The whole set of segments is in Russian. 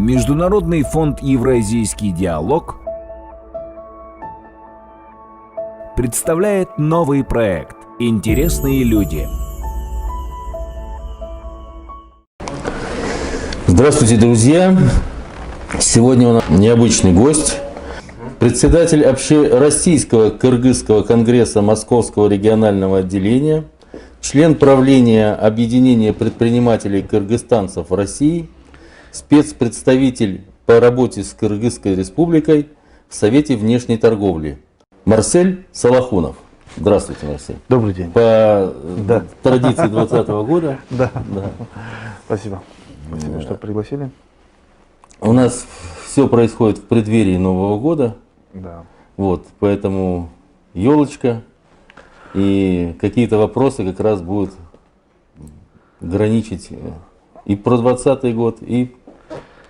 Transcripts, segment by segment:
Международный фонд «Евразийский диалог» представляет новый проект «Интересные люди». Здравствуйте, друзья! Сегодня у нас необычный гость, председатель Общероссийского Кыргызского конгресса Московского регионального отделения, член правления Объединения предпринимателей кыргызстанцев России, спецпредставитель по работе с Кыргызской республикой в Совете внешней торговли Марсель Салахунов. Здравствуйте, Марсель. Добрый день. По традиции 2020 года. Да. Спасибо. Спасибо, что пригласили. У нас все происходит в преддверии Нового года. Да. Вот, поэтому елочка и какие-то вопросы как раз будут граничить и про 2020 год, и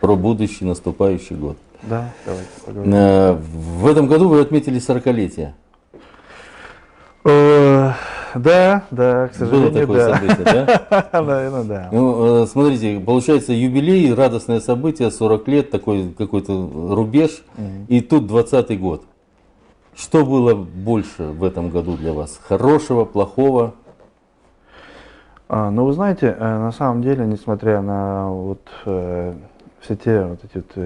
про будущий наступающий год. Да, давайте поговорим. В этом году вы отметили 40-летие. Да, к сожалению, было такое событие, да? Наверное, да. Ну, смотрите, получается юбилей, радостное событие, 40 лет, такой какой-то рубеж, и тут 20-й год. Что было больше в этом году для вас? Хорошего, плохого? Ну, вы знаете, на самом деле, несмотря на все те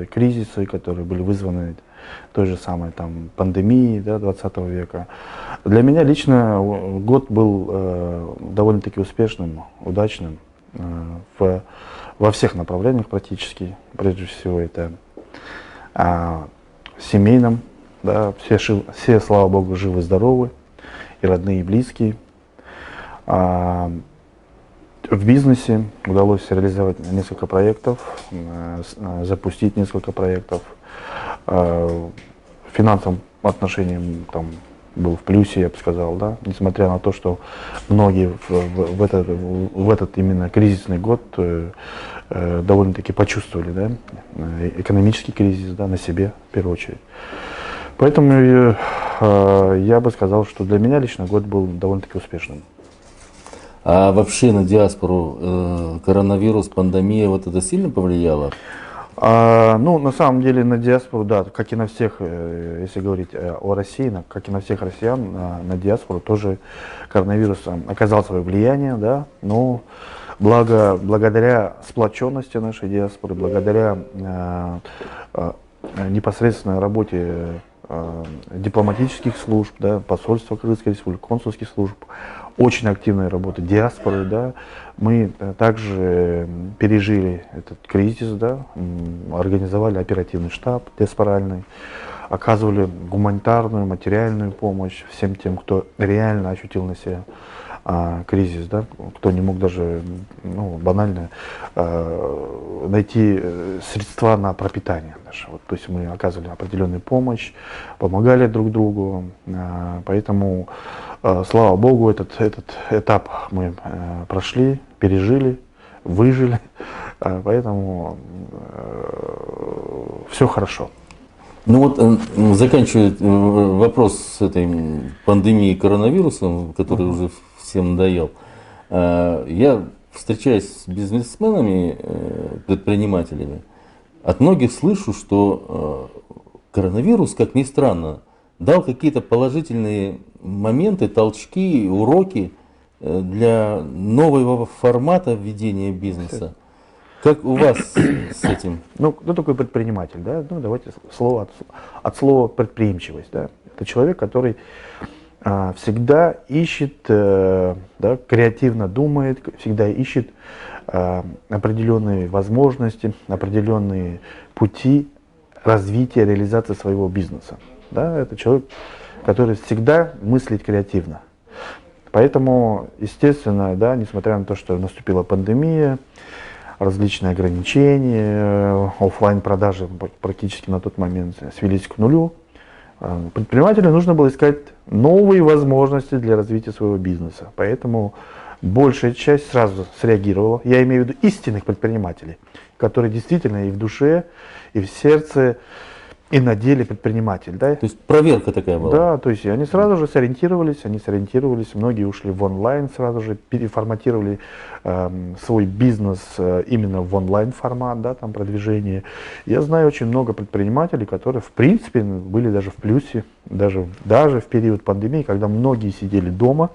кризисы, которые были вызваны той же самой пандемией 20 века, для меня лично год был довольно-таки успешным, удачным во всех направлениях практически. Прежде всего это семейном, все, слава богу, живы-здоровы, и родные, и близкие. В бизнесе удалось реализовать несколько проектов, запустить несколько проектов. В финансовом отношении был в плюсе, я бы сказал, да, несмотря на то, что многие в этот именно кризисный год довольно-таки почувствовали, да, экономический кризис, да, на себе в первую очередь. Поэтому я бы сказал, что для меня лично год был довольно-таки успешным. А вообще на диаспору коронавирус, пандемия, вот это сильно повлияло? Ну, на самом деле на диаспору, да, как и на всех, если говорить о России, как и на всех россиян, на диаспору тоже коронавирус оказал свое влияние, да, но благодаря сплоченности нашей диаспоры, благодаря непосредственной работе дипломатических служб, да, посольства Кыргызской республики, консульских служб, очень активная работа диаспоры, да, мы также пережили этот кризис, да, организовали оперативный штаб диаспоральный, оказывали гуманитарную, материальную помощь всем тем, кто реально ощутил на себе кризис, да, кто не мог даже банально найти средства на пропитание даже. Вот, то есть мы оказывали определенную помощь, помогали друг другу, поэтому, слава богу, этот этап мы прошли, пережили, выжили, поэтому все хорошо. Ну вот, заканчивая вопрос с этой пандемией коронавирусом, который уже всем надоел, я встречаюсь с бизнесменами, предпринимателями, от многих слышу, что коронавирус, как ни странно, дал какие-то положительные моменты, толчки, уроки для нового формата ведения бизнеса. Как у вас с этим? Ну, кто такой предприниматель, да? Ну, давайте от слова предприимчивость, да? Это человек, который всегда ищет, да, креативно думает, всегда ищет определенные возможности, определенные пути развития, реализации своего бизнеса. Да? Это человек, который всегда мыслит креативно. Поэтому, естественно, да, несмотря на то, что наступила пандемия, различные ограничения, офлайн продажи практически на тот момент свелись к нулю, предпринимателю нужно было искать новые возможности для развития своего бизнеса. Поэтому большая часть сразу среагировала. Я имею в виду истинных предпринимателей, которые действительно и в душе, и в сердце и на деле предприниматель. Да? То есть проверка такая была? Да, то есть они сразу же сориентировались, многие ушли в онлайн, сразу же переформатировали свой бизнес именно в онлайн формат, да, там продвижение. Я знаю очень много предпринимателей, которые в принципе были даже в плюсе, даже в период пандемии, когда многие сидели дома,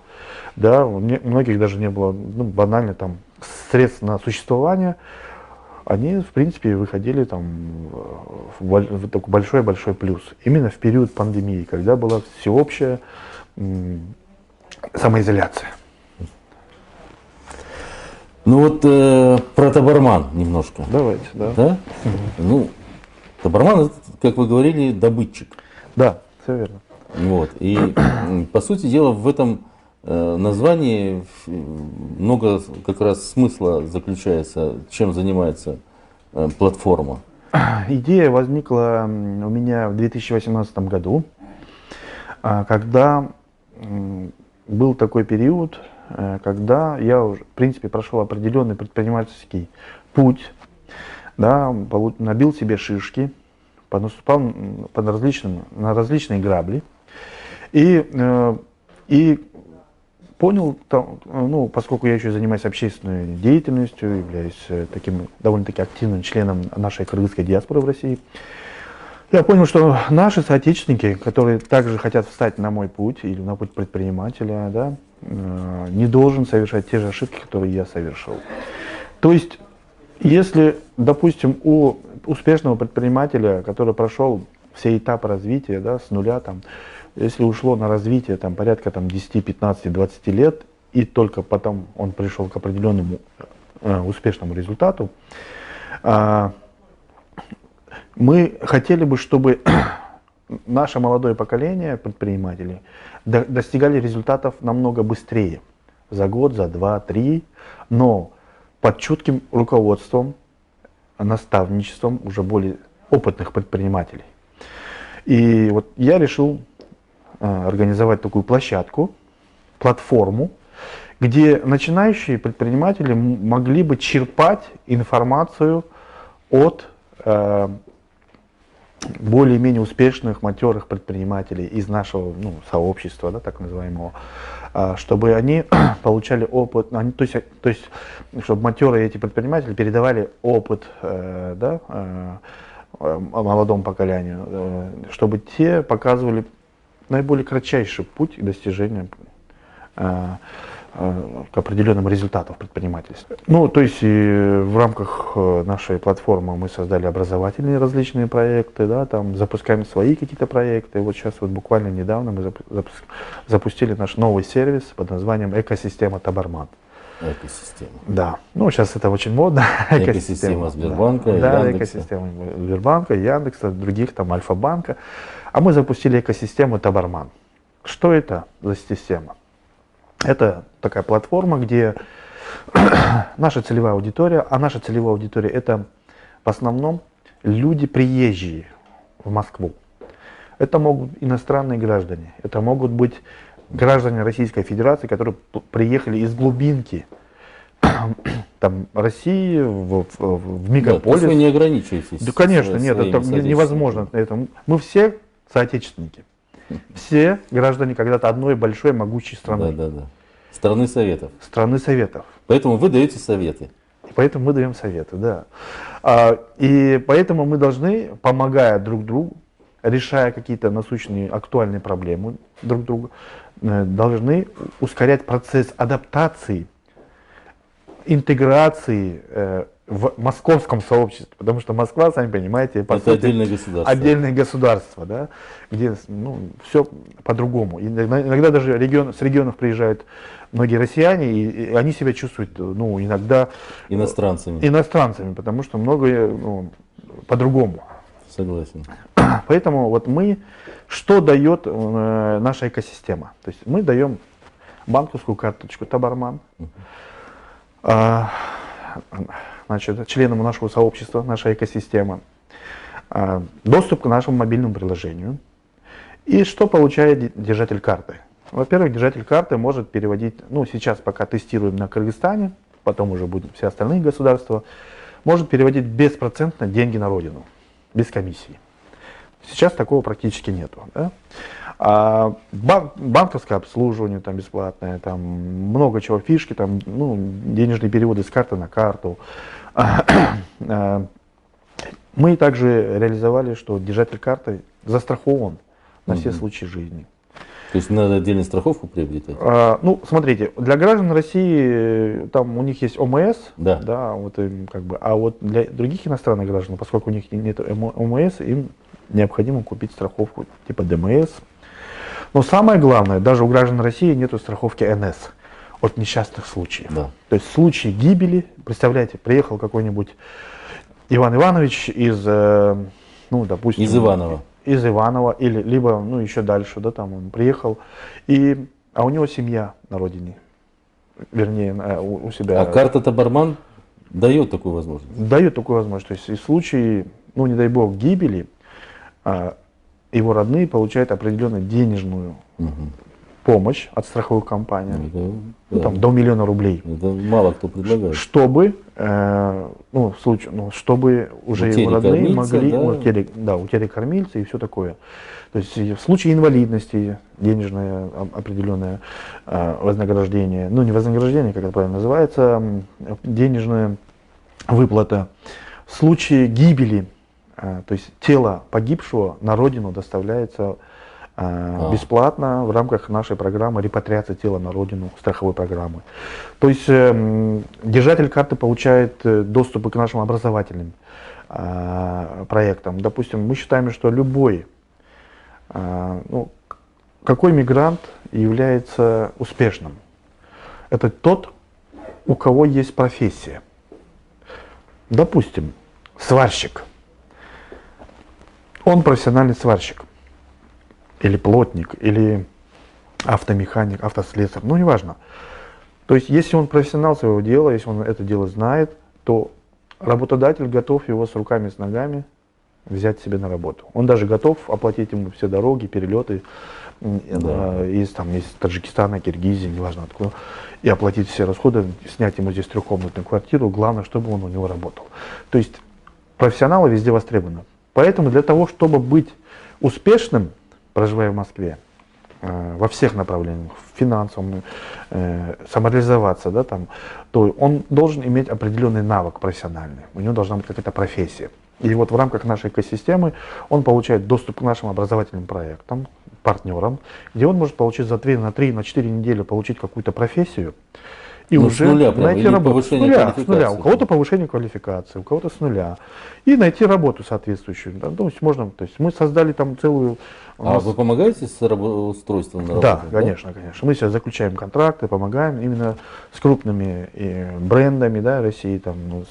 да, у многих даже не было, ну, банально там средств на существование. Они, в принципе, выходили там в такой большой-большой плюс. Именно в период пандемии, когда была всеобщая самоизоляция. Ну вот про Табарман немножко. Давайте, да. Да? Ну, Табарман, это, как вы говорили, добытчик. Да, все верно. Вот. И по сути дела в этом названии много как раз смысла заключается, чем занимается платформа. Идея возникла у меня в 2018 году, когда был такой период, когда я уже, в принципе, прошел определенный предпринимательский путь, да, набил себе шишки, наступал на различные грабли и понял, ну, поскольку я еще занимаюсь общественной деятельностью, являюсь таким довольно-таки активным членом нашей кыргызской диаспоры в России, я понял, что наши соотечественники, которые также хотят встать на мой путь или на путь предпринимателя, да, не должен совершать те же ошибки, которые я совершил. То есть, если, допустим, у успешного предпринимателя, который прошел все этапы развития, да, с нуля, там, если ушло на развитие там, порядка там, 10, 15, 20 лет, и только потом он пришел к определенному успешному результату, мы хотели бы, чтобы наше молодое поколение предпринимателей достигали результатов намного быстрее, за год, за 2, 3, но под чутким руководством, наставничеством уже более опытных предпринимателей. И вот я решил организовать такую площадку, платформу, где начинающие предприниматели могли бы черпать информацию от более-менее успешных, матерых предпринимателей из нашего, ну, сообщества, да, так называемого, чтобы они получали опыт, то есть чтобы матерые эти предприниматели передавали опыт, да, молодому поколению, чтобы те показывали наиболее кратчайший путь к достижению к определенным результатам в предпринимательстве. Ну, то есть в рамках нашей платформы мы создали образовательные различные проекты, да, там запускаем свои какие-то проекты. Вот сейчас вот буквально недавно мы запустили наш новый сервис под названием «Экосистема Табарман». Экосистема. Да, ну сейчас это очень модно. Экосистема Сбербанка, да, Яндекса. экосистема Сбербанка, Яндекса, других там Альфа-банка. А мы запустили экосистему Табарман. Что это за система? Это такая платформа, где наша целевая аудитория, а наша целевая аудитория это в основном люди приезжие в Москву. Это могут быть иностранные граждане, это могут быть граждане Российской Федерации, которые приехали из глубинки там, России в мегаполис. Да, то есть вы не ограничиваетесь. Да, конечно, нет, это невозможно. Это, мы все соотечественники. Все граждане когда-то одной большой могучей страны. Да, да, да. Страны Советов. Страны Советов. Поэтому вы даете советы. И поэтому мы даем советы, да. И поэтому мы должны, помогая друг другу, решая какие-то насущные, актуальные проблемы друг друга, должны ускорять процесс адаптации, интеграции в московском сообществе, потому что Москва, сами понимаете, по сути, отдельное государство. Отдельное государство, да, где все по-другому. Иногда даже с регионов приезжают многие россияне, и они себя чувствуют, иногда иностранцами, потому что многое по-другому. Согласен. Поэтому вот что дает наша экосистема? То есть мы даем банковскую карточку Табарман, значит, членам нашего сообщества, наша экосистема, доступ к нашему мобильному приложению. И что получает держатель карты? Во-первых, держатель карты может переводить, сейчас пока тестируем на Кыргызстане, потом уже будут все остальные государства, может переводить беспроцентно деньги на родину, без комиссии. Сейчас такого практически нету. Да? Банковское обслуживание там бесплатное, там много чего, фишки, там, ну, денежные переводы с карты на карту. Мы также реализовали, что держатель карты застрахован на все случаи жизни. То есть надо отдельную страховку приобретать? Ну, смотрите, для граждан России там у них есть ОМС, Да. вот им как бы, а вот для других иностранных граждан, поскольку у них нет ОМС, им необходимо купить страховку типа ДМС. Но самое главное, даже у граждан России нет страховки НС от несчастных случаев. Да. То есть в случае гибели, представляете, приехал какой-нибудь Иван Иванович из, ну, допустим... Из Иванова. Из Иванова, или либо, ну, еще дальше, да, там он приехал, а у него семья на родине, вернее, у себя. А карта Табарман дает такую возможность? Дает такую возможность. То есть в случае, ну, не дай бог, гибели, его родные получают определенную денежную помощь от страховой компании, ну, там, до 1 000 000 рублей. Это мало кто предлагает. Чтобы, ну, в случае, ну, чтобы уже его родные могли, да? утери кормильца и все такое. То есть в случае инвалидности денежное определенное вознаграждение, ну, не вознаграждение, как это правильно называется, денежная выплата. В случае гибели, то есть тело погибшего на родину доставляется бесплатно в рамках нашей программы репатриации тела на родину, страховой программы. То есть держатель карты получает доступ к нашим образовательным проектам. Допустим, мы считаем, что любой, ну, какой мигрант является успешным? Это тот, у кого есть профессия. Допустим, сварщик. Он профессиональный сварщик. Или плотник, или автомеханик, автослесарь, ну неважно. То есть если он профессионал своего дела, если он это дело знает, то работодатель готов его с руками и с ногами взять себе на работу. Он даже готов оплатить ему все дороги, перелеты из Таджикистана, Киргизии, неважно откуда, и оплатить все расходы, снять ему здесь трехкомнатную квартиру, главное, чтобы он у него работал. То есть профессионалы везде востребованы. Поэтому для того, чтобы быть успешным, проживая в Москве, во всех направлениях, финансовом, самореализоваться, да, там, то он должен иметь определенный навык профессиональный, у него должна быть какая-то профессия. И вот в рамках нашей экосистемы он получает доступ к нашим образовательным проектам, партнерам, где он может получить за 2, на 3, на 4 недели получить какую-то профессию и уже с нуля, найти работу. С нуля. У кого-то повышение квалификации, у кого-то с нуля. И найти работу соответствующую. Да? То есть мы создали там целую... Вы помогаете с устройством на работу? Да, конечно, конечно. Мы сейчас заключаем контракты, помогаем именно с крупными брендами, да, России. Там,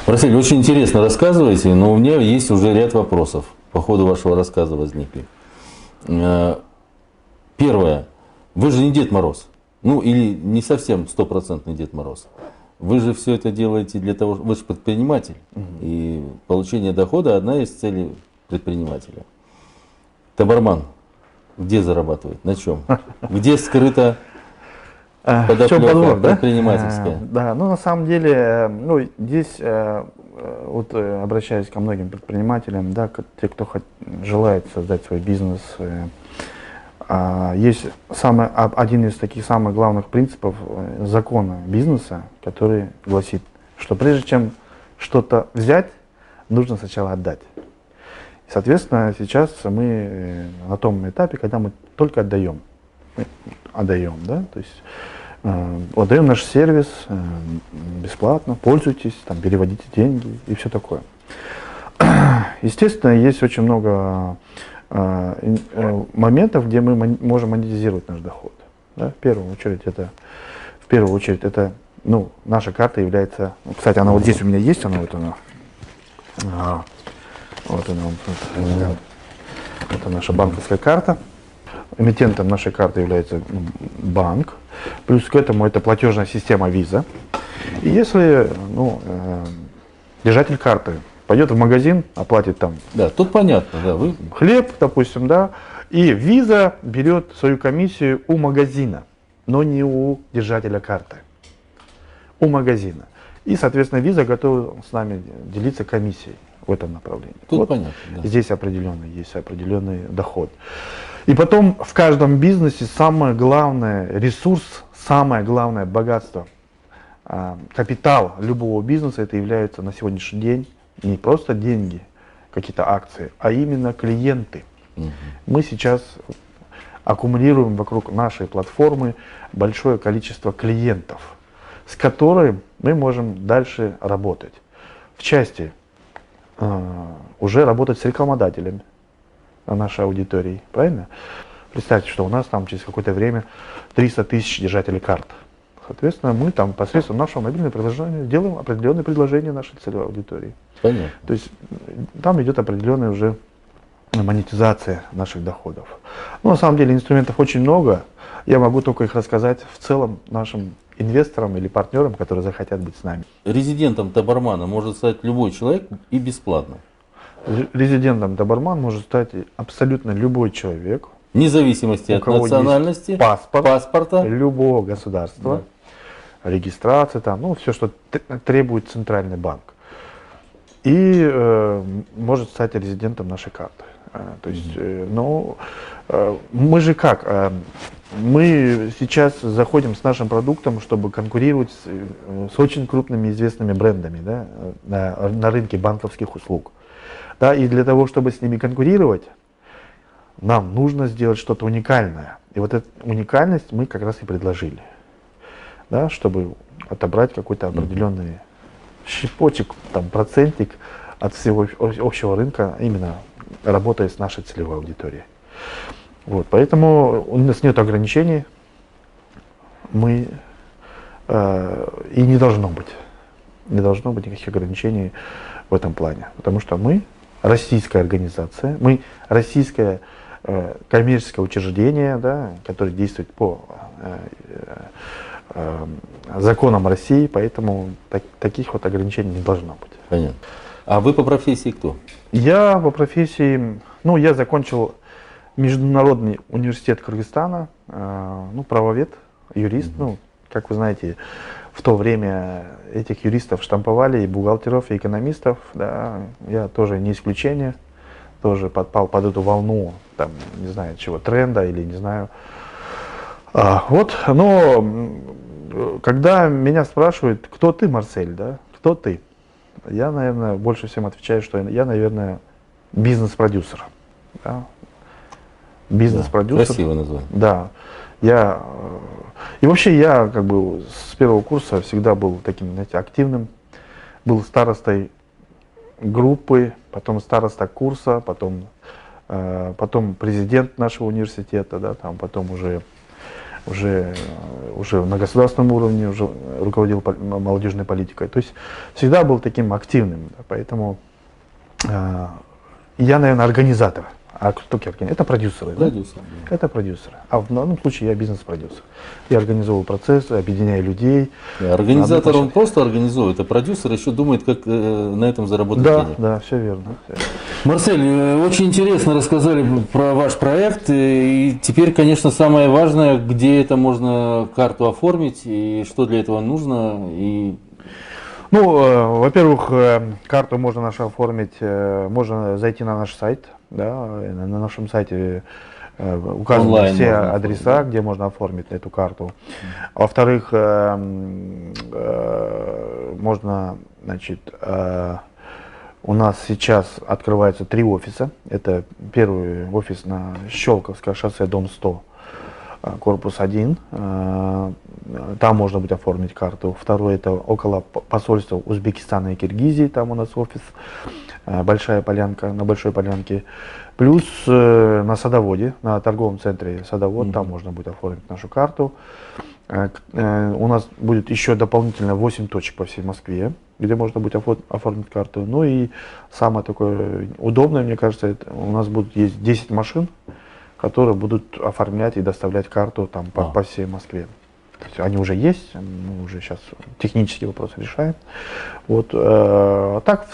Василий, очень интересно рассказываете, но у меня есть уже ряд вопросов по ходу вашего рассказа возникли. Первое. Вы же не Дед Мороз. Ну, или не совсем стопроцентный Дед Мороз. Вы же все это делаете для того, вы же предприниматель. И получение дохода одна из целей предпринимателя. Табарман где зарабатывает? На чем? Где скрыта подоплека предпринимательская? Да, ну на самом деле, ну, здесь вот обращаясь ко многим предпринимателям, да, те, кто желает создать свой бизнес, есть один из таких самых главных принципов закона бизнеса, который гласит, что прежде чем что-то взять, нужно сначала отдать. И, соответственно, сейчас мы на том этапе, когда мы только отдаем, да, то есть отдаем наш сервис бесплатно, пользуйтесь, там, переводите деньги и все такое. Естественно, есть очень много моментов, где мы можем монетизировать наш доход. Да? В первую очередь это, ну, наша карта является, кстати, она вот здесь у меня есть, она вот она. Вот она, это наша банковская карта. Эмитентом нашей карты является банк. Плюс к этому это платежная система Visa. И если, ну, держатель карты пойдет в магазин, оплатит там. Да, тут понятно, да, вы... Хлеб, допустим, да, и Visa берет свою комиссию у магазина, но не у держателя карты, у магазина. И, соответственно, Visa готова с нами делиться комиссией. в этом направлении. Тут Вот понятно, да. здесь есть определенный доход. И потом в каждом бизнесе самое главное ресурс, самое главное богатство, капитал любого бизнеса, это является на сегодняшний день не просто деньги, какие-то акции, а именно клиенты. Мы сейчас аккумулируем вокруг нашей платформы большое количество клиентов, с которыми мы можем дальше работать. В части уже работать с рекламодателями на нашей аудитории, правильно? Представьте, что у нас там через какое-то время 300 тысяч держателей карт. Соответственно, мы там посредством нашего мобильного приложения делаем определенные предложения нашей целевой аудитории. Понятно. То есть там идет определенная уже монетизация наших доходов. Но на самом деле инструментов очень много. Я могу только их рассказать в целом нашим инвесторам или партнерам, которые захотят быть с нами. Резидентом Табармана может стать любой человек и бесплатно. Резидентом Табарман может стать абсолютно любой человек, Вне зависимости у от кого национальности, есть паспорта. любого государства, регистрация, там, ну, все, что требует центральный банк. И может стать резидентом нашей карты. То есть, мы же как? Мы сейчас заходим с нашим продуктом, чтобы конкурировать с очень крупными известными брендами, да, на рынке банковских услуг. Да, и для того, чтобы с ними конкурировать, нам нужно сделать что-то уникальное. И вот эту уникальность мы как раз и предложили. Да, чтобы отобрать какой-то определенный щепотик, там, процентик от всего общего рынка, именно работая с нашей целевой аудиторией. Вот, поэтому у нас нет ограничений, и не должно быть никаких ограничений в этом плане, потому что мы российская организация, мы российское коммерческое учреждение, да, которое действует по законам России, поэтому таких вот ограничений не должно быть. Понятно. А вы по профессии кто? Я по профессии, я закончил Международный университет Кыргызстана, правовед, юрист. Как вы знаете, в то время этих юристов штамповали, и бухгалтеров, и экономистов. Да, я тоже не исключение, тоже подпал под эту волну, там, не знаю чего, тренда или не знаю. Но когда меня спрашивают, кто ты, Марсель, да, кто ты? Я, наверное, больше всем отвечаю, что я, наверное, бизнес-продюсер. Да? Бизнес-продюсер. Красиво название. Да. И вообще я как бы с первого курса всегда был таким, знаете, активным. Был старостой группы, потом староста курса, потом президент нашего университета, да, там, потом уже на государственном уровне уже руководил молодежной политикой. То есть всегда был таким активным. Да, поэтому я, наверное, организатор. А кто такие организаторы? Это продюсеры. Продюсер, да? Это продюсеры. А в данном случае я бизнес-продюсер. Я организовываю процессы, объединяю людей. Организатор, он просто организует, а продюсер еще думает, как на этом заработать денег. Да, все верно. Марсель, очень интересно рассказали про ваш проект. И теперь, конечно, самое важное, где это можно карту оформить и что для этого нужно. Во-первых, карту можно нашу оформить, можно зайти на наш сайт. Да, на нашем сайте указаны Онлайн все можно адреса, оформить. где можно оформить эту карту. Во-вторых, можно, у нас сейчас открываются 3 офиса. Это первый офис на Щелковское шоссе, дом 100, корпус 1. Там можно будет оформить карту. Второй — это около посольства Узбекистана и Киргизии. Там у нас офис. Большая полянка, на Большой Полянке. Плюс на Садоводе, на торговом центре Садовод, там можно будет оформить нашу карту. У нас будет еще дополнительно 8 точек по всей Москве, где можно будет оформить карту. Ну и самое такое удобное, мне кажется, это у нас есть 10 машин, которые будут оформлять и доставлять карту там по всей Москве. То есть они уже есть, мы уже сейчас технический вопрос решаем. Вот, так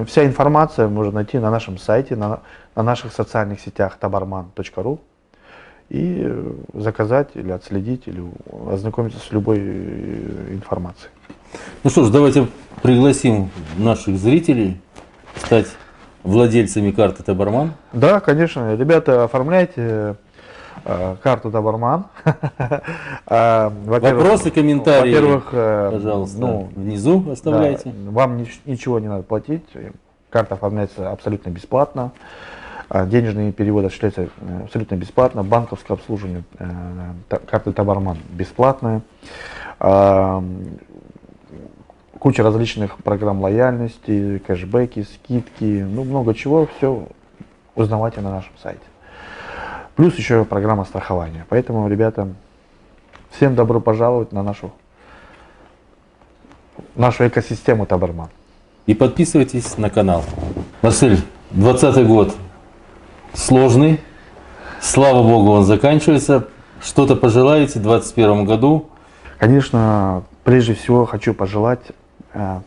вся информация можно найти на нашем сайте, на наших социальных сетях tabarman.ru и заказать или отследить, или ознакомиться с любой информацией. Ну что ж, давайте пригласим наших зрителей стать владельцами карты Табарман? Да, конечно. Ребята, оформляйте карту Табарман. Вопросы, комментарии, Во-первых, пожалуйста, внизу оставляйте. да, вам ничего не надо платить. Карта оформляется абсолютно бесплатно. Денежные переводы осуществляются абсолютно бесплатно. Банковское обслуживание карты Табарман бесплатное. Куча различных программ лояльности, кэшбэки, скидки, ну много чего, все узнавайте на нашем сайте. Плюс еще программа страхования. Поэтому, ребята, всем добро пожаловать на нашу экосистему Табарман. И подписывайтесь на канал. Марсель, 2020 год сложный. Слава Богу, он заканчивается. Что-то пожелаете в 2021 году? Конечно, прежде всего хочу пожелать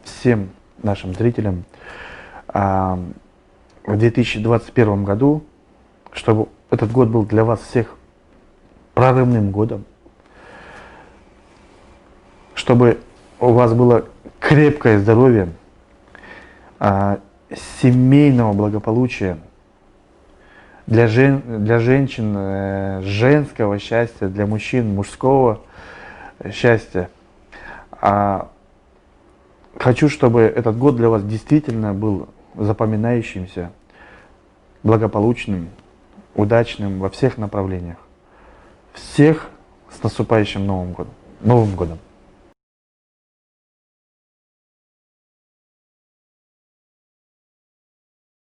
всем нашим зрителям в 2021 году, чтобы этот год был для вас всех прорывным годом, чтобы у вас было крепкое здоровье, семейного благополучия, для женщин женского счастья, для мужчин мужского счастья. Хочу, чтобы этот год для вас действительно был запоминающимся, благополучным, удачным во всех направлениях. Всех с наступающим Новым годом!